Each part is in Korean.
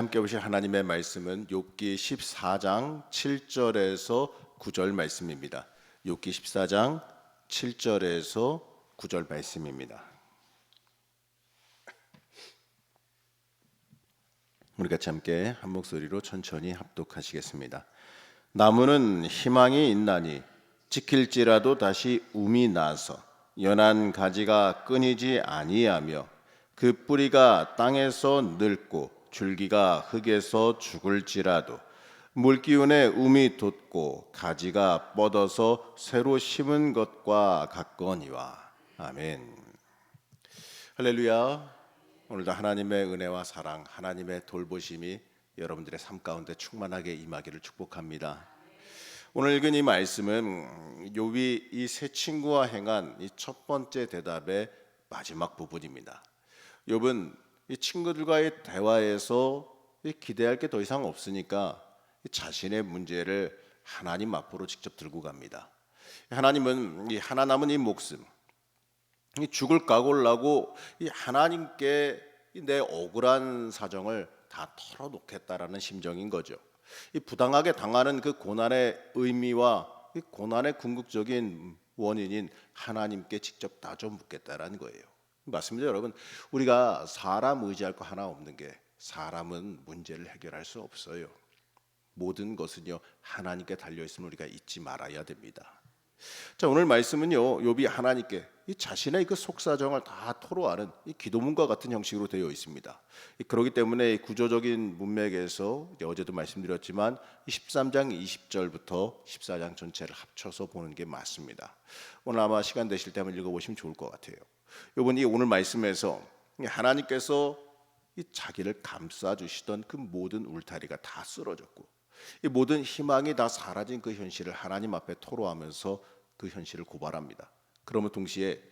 함께 보실 하나님의 말씀은 욥기 14장 7절에서 9절 말씀입니다. 욥기 14장 7절에서 9절 말씀입니다. 우리 같이 함께 한 목소리로 천천히 합독하시겠습니다. 나무는 희망이 있나니 지킬지라도 다시 움이 나서 연한 가지가 끊이지 아니하며 그 뿌리가 땅에서 늙고 줄기가 흙에서 죽을지라도 물기운에 움이 돋고 가지가 뻗어서 새로 심은 것과 같거니와. 아멘. 할렐루야. 오늘도 하나님의 은혜와 사랑, 하나님의 돌보심이 여러분들의 삶 가운데 충만하게 임하기를 축복합니다. 오늘 읽은 이 말씀은 욥이 이 세 친구와 행한 이 첫 번째 대답의 마지막 부분입니다. 욥은 이 친구들과의 대화에서 기대할 게 더 이상 없으니까 자신의 문제를 하나님 앞으로 직접 들고 갑니다. 하나님은 이 하나 남은 이 목숨, 이 죽을 각오를 하고 이 하나님께 내 억울한 사정을 다 털어놓겠다라는 심정인 거죠. 이 부당하게 당하는 그 고난의 의미와 이 고난의 궁극적인 원인인 하나님께 직접 따져 묻겠다라는 거예요. 맞습니다, 여러분. 우리가 사람 의지할 거 하나 없는 게 사람은 문제를 해결할 수 없어요. 모든 것은요 하나님께 달려 있음을 우리가 잊지 말아야 됩니다. 자, 오늘 말씀은요 욥이 하나님께 이 자신의 그 속사정을 다 토로하는 이 기도문과 같은 형식으로 되어 있습니다. 그렇기 때문에 구조적인 문맥에서 어제도 말씀드렸지만 13장 20절부터 14장 전체를 합쳐서 보는 게 맞습니다. 오늘 아마 시간 되실 때 한번 읽어보시면 좋을 것 같아요. 욥은 오늘 말씀에서 하나님께서 이 자기를 감싸주시던 그 모든 울타리가 다 쓰러졌고 이 모든 희망이 다 사라진 그 현실을 하나님 앞에 토로하면서 그 현실을 고발합니다. 그러면 동시에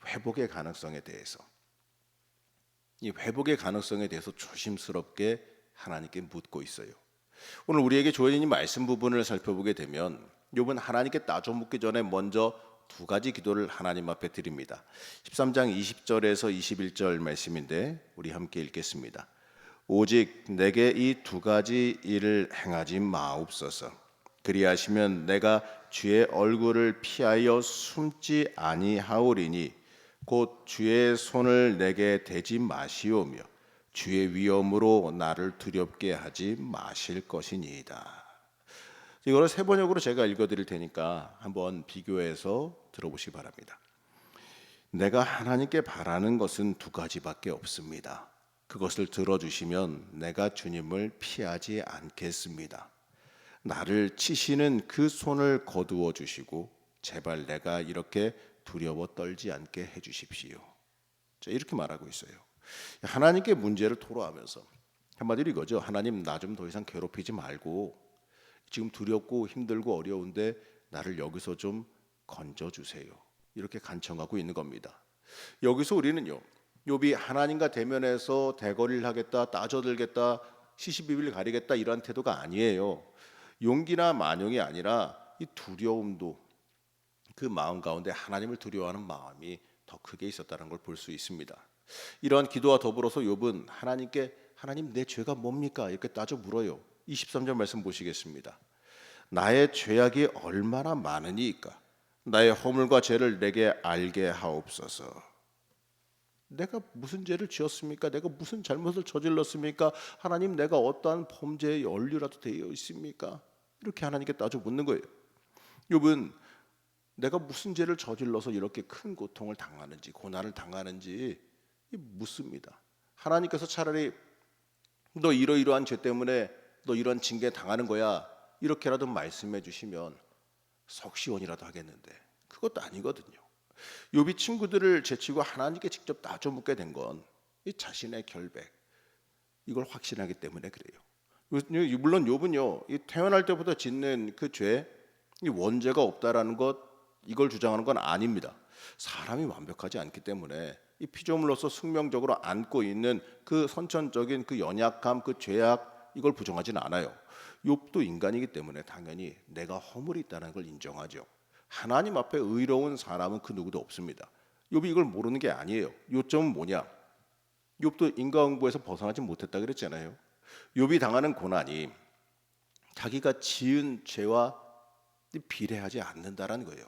회복의 가능성에 대해서 이 회복의 가능성에 대해서 조심스럽게 하나님께 묻고 있어요. 오늘 우리에게 주어진 이 말씀 부분을 살펴보게 되면 욥은 하나님께 따져 묻기 전에 먼저 두 가지 기도를 하나님 앞에 드립니다. 13장 20절에서 21절 말씀인데 우리 함께 읽겠습니다. 오직 내게 이 두 가지 일을 행하지 마옵소서. 그리하시면 내가 주의 얼굴을 피하여 숨지 아니하오리니 곧 주의 손을 내게 대지 마시오며 주의 위엄으로 나를 두렵게 하지 마실 것이니이다. 이거를 세 번역으로 제가 읽어드릴 테니까 한번 비교해서 들어보시기 바랍니다. 내가 하나님께 바라는 것은 두 가지밖에 없습니다. 그것을 들어주시면 내가 주님을 피하지 않겠습니다. 나를 치시는 그 손을 거두어 주시고 제발 내가 이렇게 두려워 떨지 않게 해주십시오. 자, 이렇게 말하고 있어요. 하나님께 문제를 토로하면서 한마디로 이거죠. 하나님, 나 좀 더 이상 괴롭히지 말고 지금 두렵고 힘들고 어려운데 나를 여기서 좀 건져주세요. 이렇게 간청하고 있는 겁니다. 여기서 우리는요 욥이 하나님과 대면해서 대거리를 하겠다, 따져들겠다, 시시비비를 가리겠다 이런 태도가 아니에요. 용기나 만용이 아니라 이 두려움도 그 마음 가운데 하나님을 두려워하는 마음이 더 크게 있었다는 걸 볼 수 있습니다. 이러한 기도와 더불어서 욥은 하나님께 하나님 내 죄가 뭡니까? 이렇게 따져 물어요. 23절 말씀 보시겠습니다. 나의 죄악이 얼마나 많으니까 나의 허물과 죄를 내게 알게 하옵소서. 내가 무슨 죄를 지었습니까? 내가 무슨 잘못을 저질렀습니까? 하나님, 내가 어떠한 범죄에 연루라도 되어 있습니까? 이렇게 하나님께 따져 묻는 거예요. 욥은 내가 무슨 죄를 저질러서 이렇게 큰 고통을 당하는지 고난을 당하는지 묻습니다. 하나님께서 차라리 너 이러이러한 죄 때문에 너 이런 징계 당하는 거야 이렇게라도 말씀해 주시면 석시원이라도 하겠는데 그것도 아니거든요. 욥이 친구들을 제치고 하나님께 직접 따져 묻게 된 건 이 자신의 결백 이걸 확신하기 때문에 그래요. 물론 욥은요 이 태어날 때부터 짓는 그 죄, 이 원죄가 없다라는 것 이걸 주장하는 건 아닙니다. 사람이 완벽하지 않기 때문에 이 피조물로서 숙명적으로 안고 있는 그 선천적인 그 연약함, 그 죄악 이걸 부정하지는 않아요. 욥도 인간이기 때문에 당연히 내가 허물이 있다는 걸 인정하죠. 하나님 앞에 의로운 사람은 그 누구도 없습니다. 욥이 이걸 모르는 게 아니에요. 요점은 뭐냐? 욥도 인과응보에서 벗어나지 못했다 그랬잖아요. 욥이 당하는 고난이 자기가 지은 죄와 비례하지 않는다라는 거예요.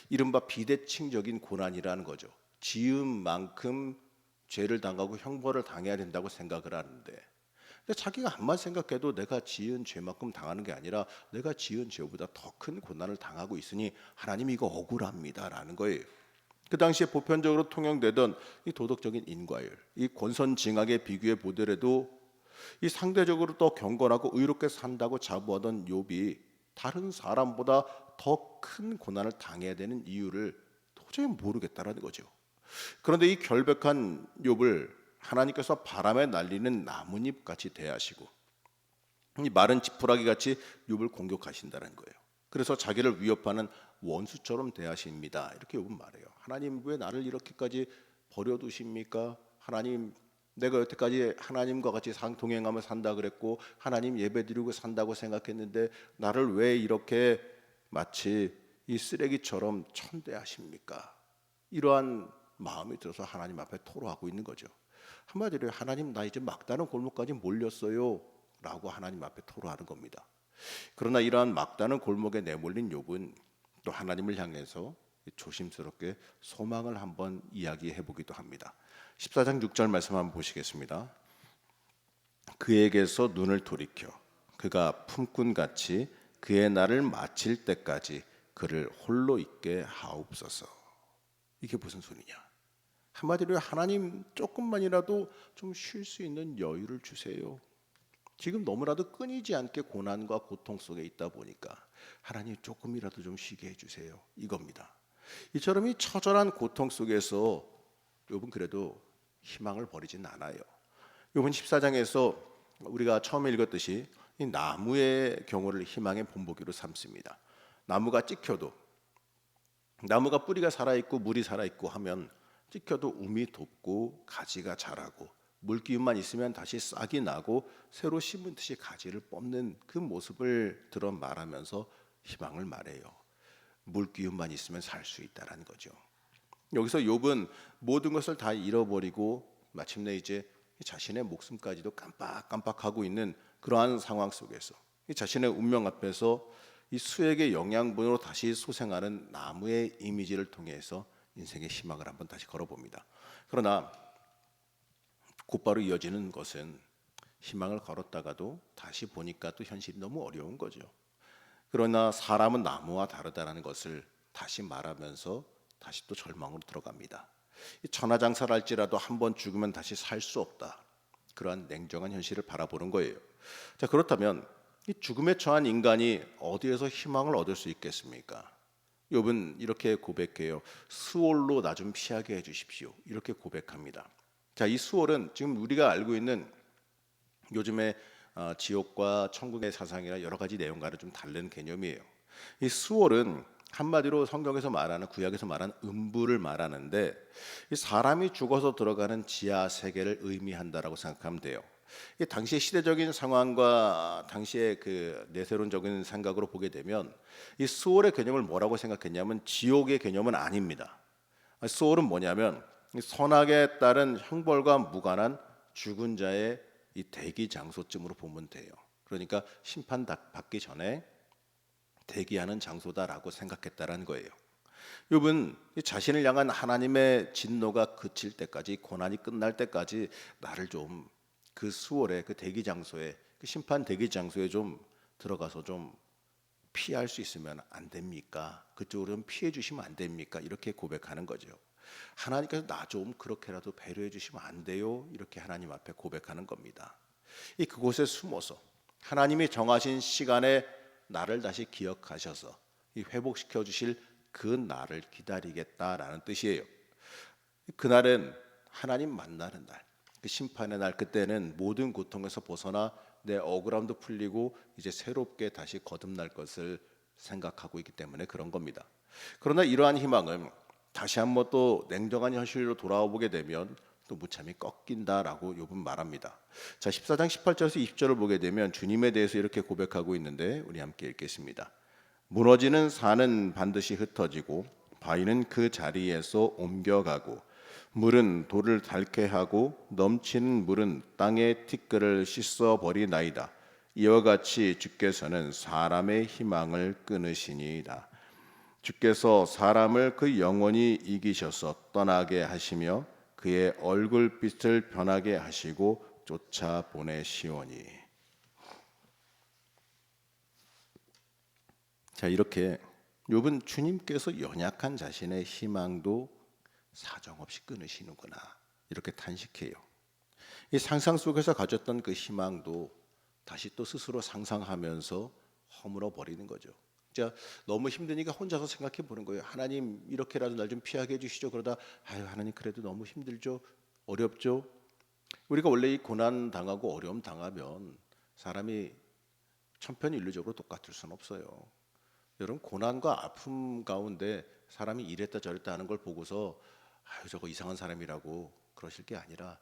이른바 비대칭적인 고난이라는 거죠. 지은 만큼 죄를 당하고 형벌을 당해야 된다고 생각을 하는데, 근데 자기가 암만 생각해도 내가 지은 죄만큼 당하는 게 아니라 내가 지은 죄보다 더 큰 고난을 당하고 있으니 하나님 이거 억울합니다라는 거예요. 그 당시에 보편적으로 통용되던 이 도덕적인 인과율, 이 권선징악에 비교해 보더라도 이 상대적으로 더 경건하고 의롭게 산다고 자부하던 욥이 다른 사람보다 더 큰 고난을 당해야 되는 이유를 도저히 모르겠다라는 거죠. 그런데 이 결백한 욥을 하나님께서 바람에 날리는 나뭇잎 같이 대하시고 이 마른 지푸라기 같이 욥을 공격하신다는 거예요. 그래서 자기를 위협하는 원수처럼 대하십니다. 이렇게 욥은 말해요. 하나님 왜 나를 이렇게까지 버려두십니까? 하나님, 내가 여태까지 하나님과 같이 동행하며 산다 그랬고 하나님 예배드리고 산다고 생각했는데 나를 왜 이렇게 마치 이 쓰레기처럼 천대하십니까? 이러한 마음이 들어서 하나님 앞에 토로하고 있는 거죠. 한마디로 하나님 나 이제 막다른 골목까지 몰렸어요 라고 하나님 앞에 토로하는 겁니다. 그러나 이러한 막다른 골목에 내몰린 욥은 또 하나님을 향해서 조심스럽게 소망을 한번 이야기해 보기도 합니다. 14장 6절 말씀 한번 보시겠습니다. 그에게서 눈을 돌이켜 그가 품꾼같이 그의 날을 마칠 때까지 그를 홀로 있게 하옵소서. 이게 무슨 소리냐? 한마디로 하나님 조금만이라도 좀 쉴 수 있는 여유를 주세요. 지금 너무나도 끊이지 않게 고난과 고통 속에 있다 보니까 하나님 조금이라도 좀 쉬게 해주세요. 이겁니다. 이처럼 이 처절한 고통 속에서 욥은 그래도 희망을 버리진 않아요. 욥은 14장에서 우리가 처음에 읽었듯이 이 나무의 경우를 희망의 본보기로 삼습니다. 나무가 찍혀도 나무가 뿌리가 살아있고 물이 살아있고 하면 찍혀도 움이 돋고 가지가 자라고 물기운만 있으면 다시 싹이 나고 새로 심은 듯이 가지를 뽑는 그 모습을 들어 말하면서 희망을 말해요. 물기운만 있으면 살 수 있다라는 거죠. 여기서 욥은 모든 것을 다 잃어버리고 마침내 이제 자신의 목숨까지도 깜빡깜빡하고 있는 그러한 상황 속에서 자신의 운명 앞에서 이 수액의 영양분으로 다시 소생하는 나무의 이미지를 통해서 인생의 희망을 한번 다시 걸어봅니다. 그러나 곧바로 이어지는 것은 희망을 걸었다가도 다시 보니까 또 현실이 너무 어려운 거죠. 그러나 사람은 나무와 다르다는 것을 다시 말하면서 다시 또 절망으로 들어갑니다. 천하장사를 할지라도 한번 죽으면 다시 살 수 없다. 그러한 냉정한 현실을 바라보는 거예요. 자, 그렇다면 이 죽음에 처한 인간이 어디에서 희망을 얻을 수 있겠습니까? 욥은 이렇게 고백해요. 수월로 나 좀 피하게 해주십시오. 이렇게 고백합니다. 자, 이 수월은 지금 우리가 알고 있는 요즘에 지옥과 천국의 사상이나 여러 가지 내용과는 좀 다른 개념이에요. 이 수월은 한마디로 성경에서 말하는 구약에서 말하는 음부를 말하는데 이 사람이 죽어서 들어가는 지하 세계를 의미한다라고 생각하면 돼요. 이 당시의 시대적인 상황과 당시의 그 내세론적인 생각으로 보게 되면 이 수월의 개념을 뭐라고 생각했냐면 지옥의 개념은 아닙니다. 수월은 뭐냐면 선악에 따른 형벌과 무관한 죽은 자의 이 대기 장소쯤으로 보면 돼요. 그러니까 심판 받기 전에 대기하는 장소다라고 생각했다라는 거예요. 욥은 자신을 향한 하나님의 진노가 그칠 때까지, 고난이 끝날 때까지 나를 좀 그 수월의 그 대기 장소에, 그 심판 대기 장소에 좀 들어가서 좀 피할 수 있으면 안 됩니까? 그쪽으로 좀 피해 주시면 안 됩니까? 이렇게 고백하는 거죠. 하나님께서 나 좀 그렇게라도 배려해 주시면 안 돼요? 이렇게 하나님 앞에 고백하는 겁니다. 이 그곳에 숨어서 하나님이 정하신 시간에 나를 다시 기억하셔서 이 회복시켜 주실 그 날을 기다리겠다라는 뜻이에요. 그날은 하나님 만나는 날, 그 심판의 날, 그때는 모든 고통에서 벗어나 내 억울함도 풀리고 이제 새롭게 다시 거듭날 것을 생각하고 있기 때문에 그런 겁니다. 그러나 이러한 희망은 다시 한번 또 냉정한 현실로 돌아와 보게 되면 또 무참히 꺾인다라고 욥은 말합니다. 자, 14장 18절에서 20절을 보게 되면 주님에 대해서 이렇게 고백하고 있는데 우리 함께 읽겠습니다. 무너지는 산은 반드시 흩어지고 바위는 그 자리에서 옮겨가고 물은 돌을 닳게 하고 넘치는 물은 땅의 티끌을 씻어 버리나이다. 이와 같이 주께서는 사람의 희망을 끊으시니이다. 주께서 사람을 그 영원히 이기셔서 떠나게 하시며 그의 얼굴빛을 변하게 하시고 쫓아 보내시오니. 자, 이렇게 욥은 주님께서 연약한 자신의 희망도 사정없이 끊으시는구나, 이렇게 탄식해요. 이 상상 속에서 가졌던 그 희망도 다시 또 스스로 상상하면서 허물어 버리는 거죠. 자, 너무 힘드니까 혼자서 생각해 보는 거예요. 하나님, 이렇게라도 날 좀 피하게 해주시죠. 그러다 아유, 하나님 그래도 너무 힘들죠, 어렵죠. 우리가 원래 이 고난 당하고 어려움 당하면 사람이 천편일률적으로 똑같을 수는 없어요. 여러분, 고난과 아픔 가운데 사람이 이랬다 저랬다 하는 걸 보고서 아유, 저거 이상한 사람이라고 그러실 게 아니라,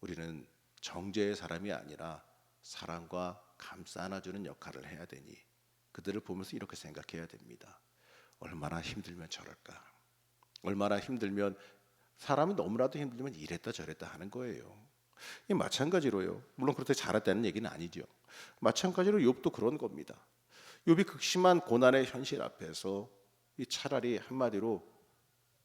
우리는 정죄의 사람이 아니라 사랑과 감싸 안아주는 역할을 해야 되니 그들을 보면서 이렇게 생각해야 됩니다. 얼마나 힘들면 저럴까, 얼마나 힘들면, 사람이 너무나도 힘들면 이랬다 저랬다 하는 거예요. 이 마찬가지로요, 물론 그렇게 잘했다는 얘기는 아니죠. 마찬가지로 욥도 그런 겁니다. 욥이 극심한 고난의 현실 앞에서 이 차라리 한마디로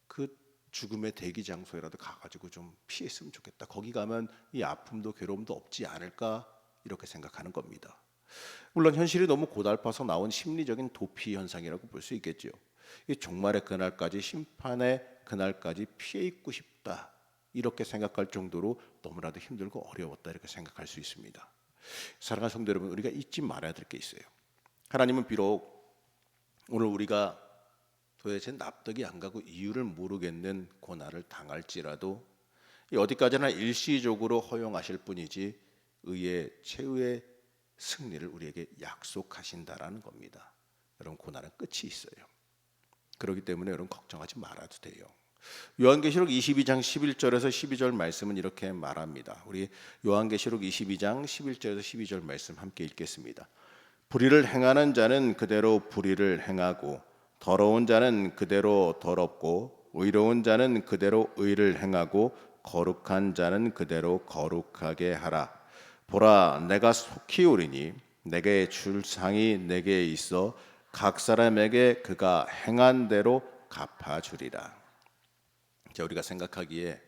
그 죽음의 대기 장소에라도 가가지고 좀 피했으면 좋겠다, 거기 가면 이 아픔도 괴로움도 없지 않을까, 이렇게 생각하는 겁니다. 물론 현실이 너무 고달파서 나온 심리적인 도피 현상이라고 볼 수 있겠죠. 이 종말의 그날까지, 심판의 그날까지 피해 있고 싶다, 이렇게 생각할 정도로 너무나도 힘들고 어려웠다, 이렇게 생각할 수 있습니다. 사랑하는 성도 여러분, 우리가 잊지 말아야 될 게 있어요. 하나님은 비록 오늘 우리가 도대체 납득이 안 가고 이유를 모르겠는 고난을 당할지라도 어디까지나 일시적으로 허용하실 뿐이지 의의 최후의 승리를 우리에게 약속하신다라는 겁니다. 여러분, 고난은 끝이 있어요. 그렇기 때문에 여러분, 걱정하지 말아도 돼요. 요한계시록 22장 11절에서 12절 말씀은 이렇게 말합니다. 우리 요한계시록 22장 11절에서 12절 말씀 함께 읽겠습니다. 불의를 행하는 자는 그대로 불의를 행하고, 더러운 자는 그대로 더럽고, 의로운 자는 그대로 의를 행하고, 거룩한 자는 그대로 거룩하게 하라. 보라, 내가 속히 오리니 내게 줄 상이 내게 있어 각 사람에게 그가 행한 대로 갚아주리라. 자, 우리가 생각하기에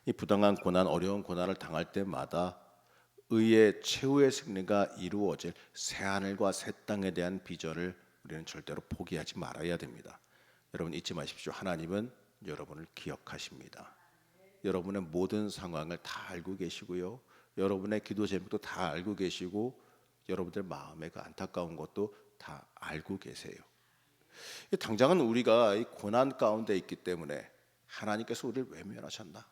이 부당한 고난, 어려운 고난을 당할 때마다 의의 최후의 승리가 이루어질 새하늘과 새 땅에 대한 비전을 우리는 절대로 포기하지 말아야 됩니다. 여러분, 잊지 마십시오. 하나님은 여러분을 기억하십니다. 여러분의 모든 상황을 다 알고 계시고요, 여러분의 기도 제목도 다 알고 계시고, 여러분들 마음의 그 안타까운 것도 다 알고 계세요. 당장은 우리가 이 고난 가운데 있기 때문에 하나님께서 우리를 외면하셨나,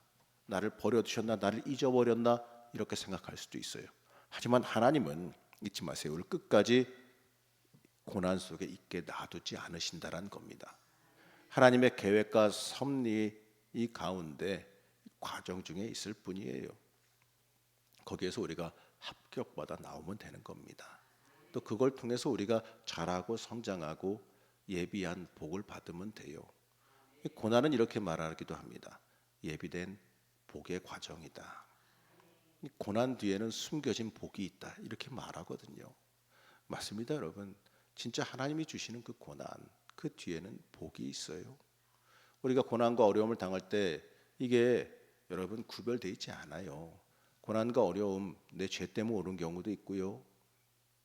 나를 버려두셨나, 나를 잊어버렸나, 이렇게 생각할 수도 있어요. 하지만 하나님은 잊지 마세요. 우리를 끝까지 고난 속에 있게 놔두지 않으신다라는 겁니다. 하나님의 계획과 섭리 이 가운데 과정 중에 있을 뿐이에요. 거기에서 우리가 합격받아 나오면 되는 겁니다. 또 그걸 통해서 우리가 자라고 성장하고 예비한 복을 받으면 돼요. 고난은 이렇게 말하기도 합니다. 예비된 복의 과정이다. 고난 뒤에는 숨겨진 복이 있다, 이렇게 말하거든요. 맞습니다, 여러분. 진짜 하나님이 주시는 그 고난, 그 뒤에는 복이 있어요. 우리가 고난과 어려움을 당할 때 이게 여러분 구별되어 있지 않아요. 고난과 어려움, 내 죄 때문에 오는 경우도 있고요,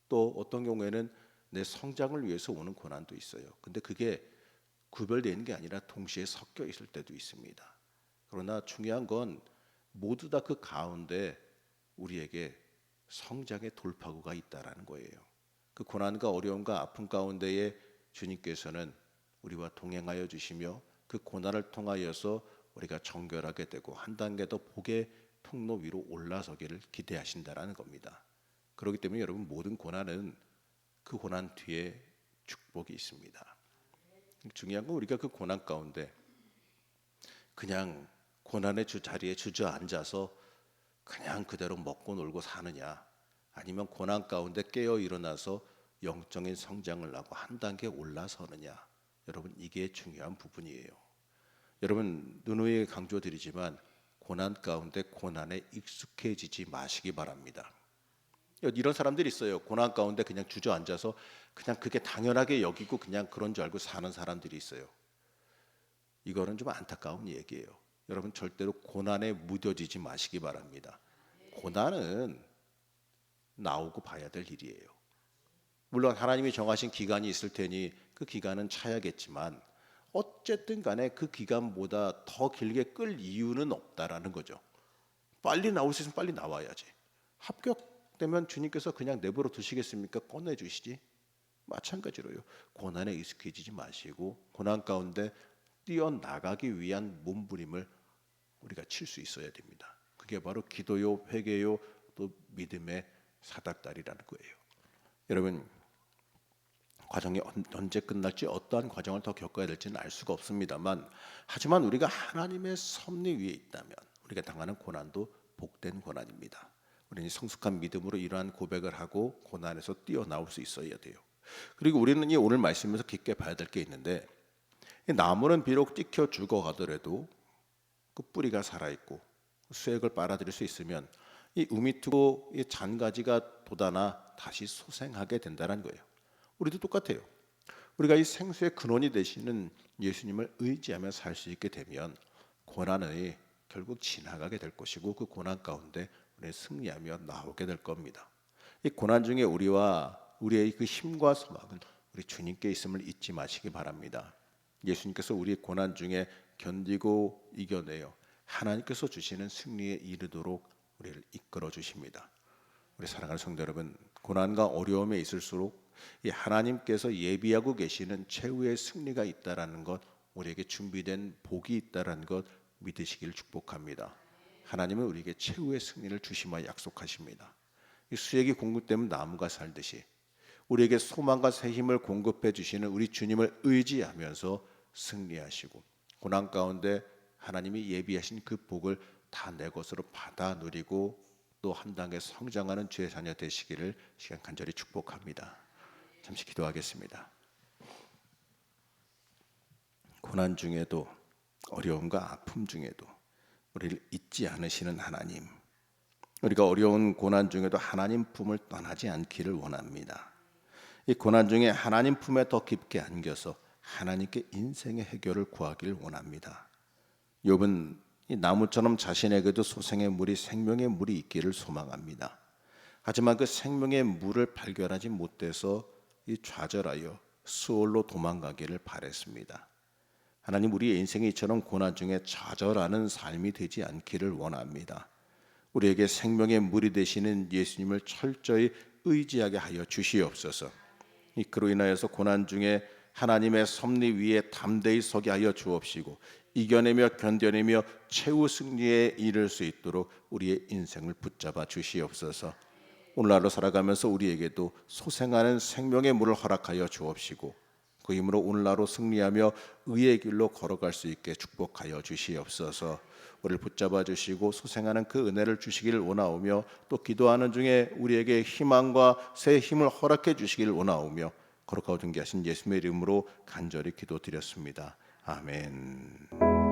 또 어떤 경우에는 내 성장을 위해서 오는 고난도 있어요. 근데 그게 구별되는 게 아니라 동시에 섞여 있을 때도 있습니다. 그러나 중요한 건 모두 다 그 가운데 우리에게 성장의 돌파구가 있다라는 거예요. 그 고난과 어려움과 아픔 가운데에 주님께서는 우리와 동행하여 주시며 그 고난을 통하여서 우리가 정결하게 되고 한 단계 더 복의 통로 위로 올라서기를 기대하신다라는 겁니다. 그렇기 때문에 여러분, 모든 고난은 그 고난 뒤에 축복이 있습니다. 중요한 건 우리가 그 고난 가운데 그냥 고난의 자리에 주저앉아서 그냥 그대로 먹고 놀고 사느냐, 아니면 고난 가운데 깨어 일어나서 영적인 성장을 하고 한 단계 올라서느냐, 여러분, 이게 중요한 부분이에요. 여러분 누누이 강조드리지만 고난 가운데 고난에 익숙해지지 마시기 바랍니다. 이런 사람들이 있어요. 고난 가운데 그냥 주저앉아서 그냥 그게 당연하게 여기고 그냥 그런 줄 알고 사는 사람들이 있어요. 이거는 좀 안타까운 얘기예요. 여러분 절대로 고난에 무뎌지지 마시기 바랍니다. 고난은 나오고 봐야 될 일이에요. 물론 하나님이 정하신 기간이 있을 테니 그 기간은 차야겠지만 어쨌든 간에 그 기간보다 더 길게 끌 이유는 없다라는 거죠. 빨리 나올 수 있으면 빨리 나와야지. 합격되면 주님께서 그냥 내버려 두시겠습니까? 꺼내주시지. 마찬가지로요. 고난에 익숙해지지 마시고 고난 가운데 뛰어나가기 위한 몸부림을 우리가 칠 수 있어야 됩니다. 그게 바로 기도요, 회개요, 또 믿음의 사닥다리라는 거예요. 여러분 과정이 언제 끝날지 어떠한 과정을 더 겪어야 될지는 알 수가 없습니다만 하지만 우리가 하나님의 섭리 위에 있다면 우리가 당하는 고난도 복된 고난입니다. 우리는 성숙한 믿음으로 이러한 고백을 하고 고난에서 뛰어나올 수 있어야 돼요. 그리고 우리는 이 오늘 말씀에서 깊게 봐야 될 게 있는데 이 나무는 비록 찍혀 죽어가더라도 그 뿌리가 살아있고 수액을 빨아들일 수 있으면 이 우미트고 이 잔가지가 돋아나 다시 소생하게 된다는 거예요. 우리도 똑같아요. 우리가 이 생수의 근원이 되시는 예수님을 의지하며 살 수 있게 되면 고난이 결국 지나가게 될 것이고 그 고난 가운데 우리는 승리하며 나오게 될 겁니다. 이 고난 중에 우리의 그 힘과 소망은 우리 주님께 있음을 잊지 마시기 바랍니다. 예수님께서 우리의 고난 중에 견디고 이겨내요 하나님께서 주시는 승리에 이르도록 우리를 이끌어 주십니다. 우리 사랑하는 성도 여러분, 고난과 어려움에 있을수록 이 하나님께서 예비하고 계시는 최후의 승리가 있다라는 것, 우리에게 준비된 복이 있다라는 것 믿으시길 축복합니다. 하나님은 우리에게 최후의 승리를 주시마 약속하십니다. 이 수액이 공급되면 나무가 살듯이 우리에게 소망과 새 힘을 공급해 주시는 우리 주님을 의지하면서 승리하시고 고난 가운데 하나님이 예비하신 그 복을 다 내 것으로 받아 누리고 또 한 단계 성장하는 주의 자녀 되시기를 시간 간절히 축복합니다. 잠시 기도하겠습니다. 고난 중에도 어려움과 아픔 중에도 우리를 잊지 않으시는 하나님, 우리가 어려운 고난 중에도 하나님 품을 떠나지 않기를 원합니다. 이 고난 중에 하나님 품에 더 깊게 안겨서 하나님께 인생의 해결을 구하기를 원합니다. 욥은 이 나무처럼 자신에게도 소생의 물이 생명의 물이 있기를 소망합니다. 하지만 그 생명의 물을 발견하지 못해서 이 좌절하여 수월로 도망가기를 바랬습니다. 하나님 우리의 인생이 이처럼 고난 중에 좌절하는 삶이 되지 않기를 원합니다. 우리에게 생명의 물이 되시는 예수님을 철저히 의지하게 하여 주시옵소서. 그로 인하여서 고난 중에 하나님의 섭리 위에 담대히 서게 하여 주옵시고 이겨내며 견뎌내며 최후 승리에 이를 수 있도록 우리의 인생을 붙잡아 주시옵소서. 오늘날로 살아가면서 우리에게도 소생하는 생명의 물을 허락하여 주옵시고 그 힘으로 오늘날로 승리하며 의의 길로 걸어갈 수 있게 축복하여 주시옵소서. 우리를 붙잡아 주시고 소생하는 그 은혜를 주시기를 원하오며 또 기도하는 중에 우리에게 희망과 새 힘을 허락해 주시기를 원하오며 거룩하고 존귀하신 예수님의 이름으로 간절히 기도드렸습니다. 아멘.